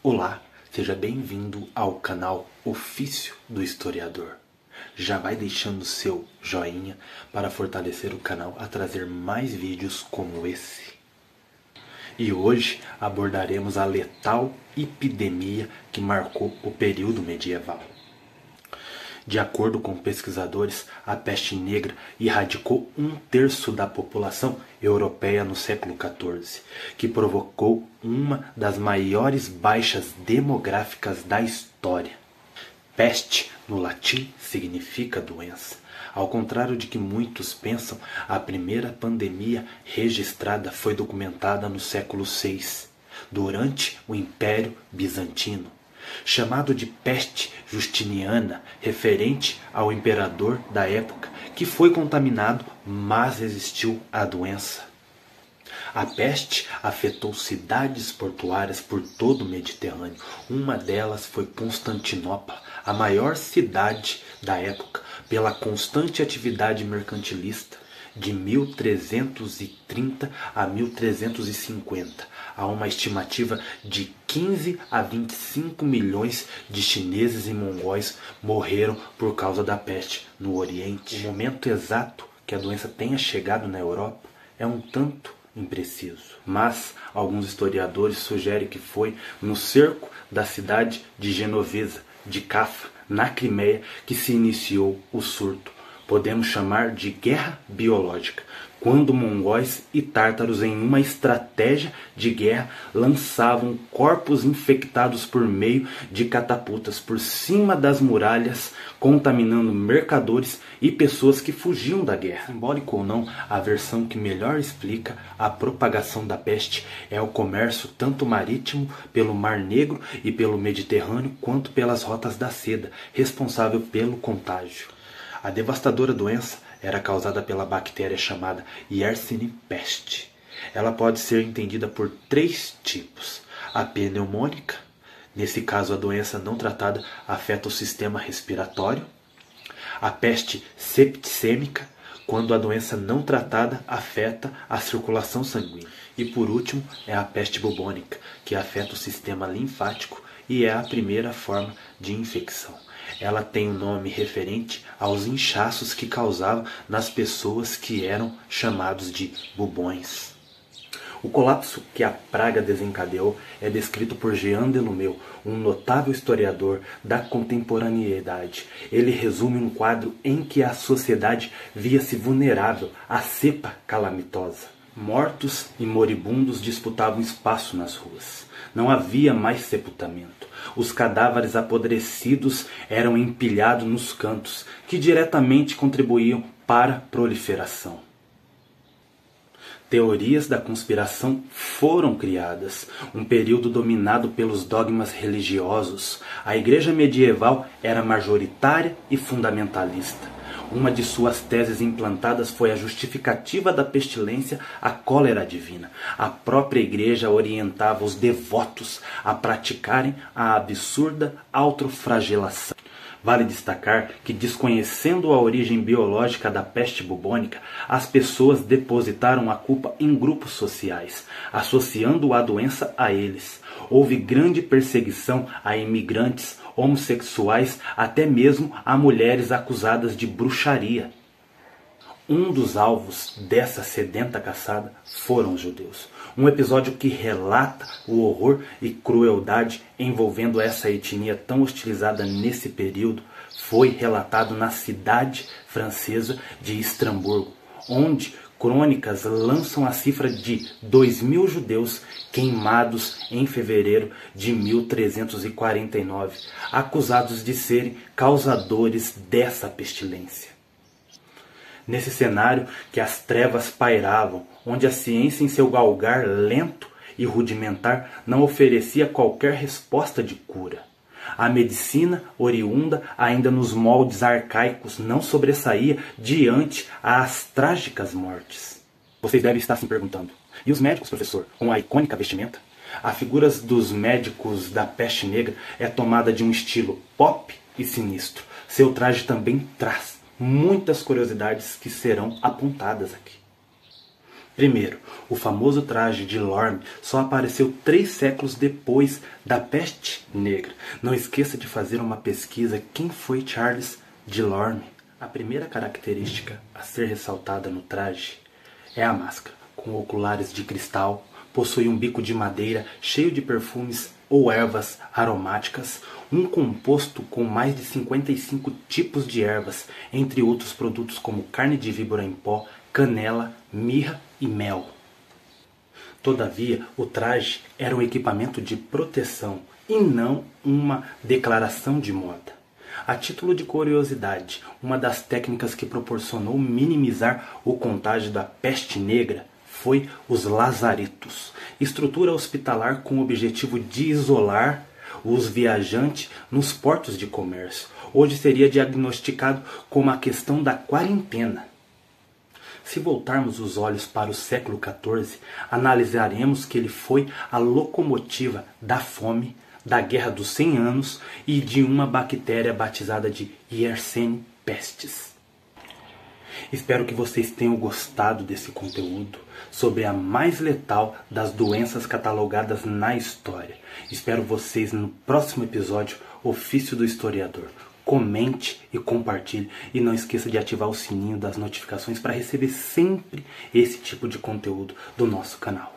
Olá, seja bem-vindo ao canal Ofício do Historiador. Já vai deixando seu joinha para fortalecer o canal a trazer mais vídeos como esse. E hoje abordaremos a letal epidemia que marcou o período medieval. De acordo com pesquisadores, a peste negra erradicou 1/3 da população europeia no século XIV, que provocou uma das maiores baixas demográficas da história. Peste, no latim, significa doença. Ao contrário de que muitos pensam, a primeira pandemia registrada foi documentada no século VI, durante o Império Bizantino. Chamado de peste justiniana, referente ao imperador da época, que foi contaminado, mas resistiu à doença. A peste afetou cidades portuárias por todo o Mediterrâneo. Uma delas foi Constantinopla, a maior cidade da época, pela constante atividade mercantilista. De 1330 a 1350, há uma estimativa de 15 a 25 milhões de chineses e mongóis morreram por causa da peste no Oriente. O momento exato que a doença tenha chegado na Europa é um tanto impreciso, mas alguns historiadores sugerem que foi no cerco da cidade de Genovesa, de Cafa, na Crimeia, que se iniciou o surto. Podemos chamar de guerra biológica, quando mongóis e tártaros, em uma estratégia de guerra, lançavam corpos infectados por meio de catapultas por cima das muralhas, contaminando mercadores e pessoas que fugiam da guerra. Simbólico ou não, a versão que melhor explica a propagação da peste é o comércio tanto marítimo pelo Mar Negro e pelo Mediterrâneo, quanto pelas rotas da seda, responsável pelo contágio. A devastadora doença era causada pela bactéria chamada Yersinia pestis. Ela pode ser entendida por 3 tipos. A pneumônica, nesse caso a doença não tratada afeta o sistema respiratório. A peste septicêmica, quando a doença não tratada afeta a circulação sanguínea. E por último é a peste bubônica, que afeta o sistema linfático e é a primeira forma de infecção. Ela tem um nome referente aos inchaços que causava nas pessoas que eram chamados de bubões. O colapso que a praga desencadeou é descrito por Jean Delumeau, um notável historiador da contemporaneidade. Ele resume um quadro em que a sociedade via-se vulnerável à cepa calamitosa. Mortos e moribundos disputavam espaço nas ruas. Não havia mais sepultamento. Os cadáveres apodrecidos eram empilhados nos cantos, que diretamente contribuíam para a proliferação. Teorias da conspiração foram criadas, um período dominado pelos dogmas religiosos. A igreja medieval era majoritária e fundamentalista. Uma de suas teses implantadas foi a justificativa da pestilência, a cólera divina. A própria igreja orientava os devotos a praticarem a absurda autoflagelação. Vale destacar que, desconhecendo a origem biológica da peste bubônica, as pessoas depositaram a culpa em grupos sociais, associando a doença a eles. Houve grande perseguição a imigrantes, homossexuais, até mesmo a mulheres acusadas de bruxaria. Um dos alvos dessa sedenta caçada foram os judeus. Um episódio que relata o horror e crueldade envolvendo essa etnia tão hostilizada nesse período foi relatado na cidade francesa de Estrasburgo, onde crônicas lançam a cifra de 2.000 judeus queimados em fevereiro de 1349, acusados de serem causadores dessa pestilência. Nesse cenário que as trevas pairavam, onde a ciência em seu galgar lento e rudimentar não oferecia qualquer resposta de cura. A medicina, oriunda ainda nos moldes arcaicos, não sobressaía diante às trágicas mortes. Vocês devem estar se perguntando, e os médicos, professor, com a icônica vestimenta? A figura dos médicos da peste negra é tomada de um estilo pop e sinistro. Seu traje também traz muitas curiosidades que serão apontadas aqui. Primeiro, o famoso traje de Lorme só apareceu 3 séculos depois da peste negra. Não esqueça de fazer uma pesquisa quem foi Charles de Lorme. A primeira característica a ser ressaltada no traje é a máscara, com oculares de cristal, possui um bico de madeira cheio de perfumes ou ervas aromáticas, um composto com mais de 55 tipos de ervas, entre outros produtos como carne de víbora em pó, canela, mirra e mel. Todavia, o traje era um equipamento de proteção e não uma declaração de moda. A título de curiosidade, uma das técnicas que proporcionou minimizar o contágio da peste negra foi os lazaretos, estrutura hospitalar com o objetivo de isolar os viajantes nos portos de comércio. Hoje seria diagnosticado como a questão da quarentena. Se voltarmos os olhos para o século XIV, analisaremos que ele foi a locomotiva da fome, da Guerra dos 100 Anos e de uma bactéria batizada de Yersinia pestis. Espero que vocês tenham gostado desse conteúdo sobre a mais letal das doenças catalogadas na história. Espero vocês no próximo episódio Ofício do Historiador. Comente e compartilhe e não esqueça de ativar o sininho das notificações para receber sempre esse tipo de conteúdo do nosso canal.